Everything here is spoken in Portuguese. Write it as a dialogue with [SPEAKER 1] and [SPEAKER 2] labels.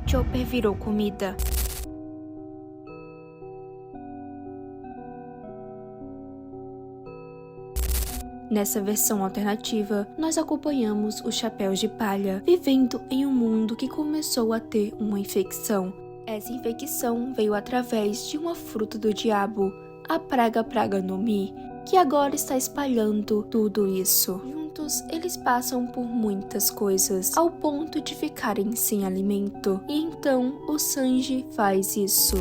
[SPEAKER 1] Chopper virou comida. Nessa versão alternativa, nós acompanhamos os chapéus de palha vivendo em um mundo que começou a ter uma infecção. Essa infecção veio através de uma fruta do diabo, a praga no Mi, que agora está espalhando tudo isso. Juntos, eles passam por muitas coisas, ao ponto de ficarem sem alimento. E então, o Sanji faz isso.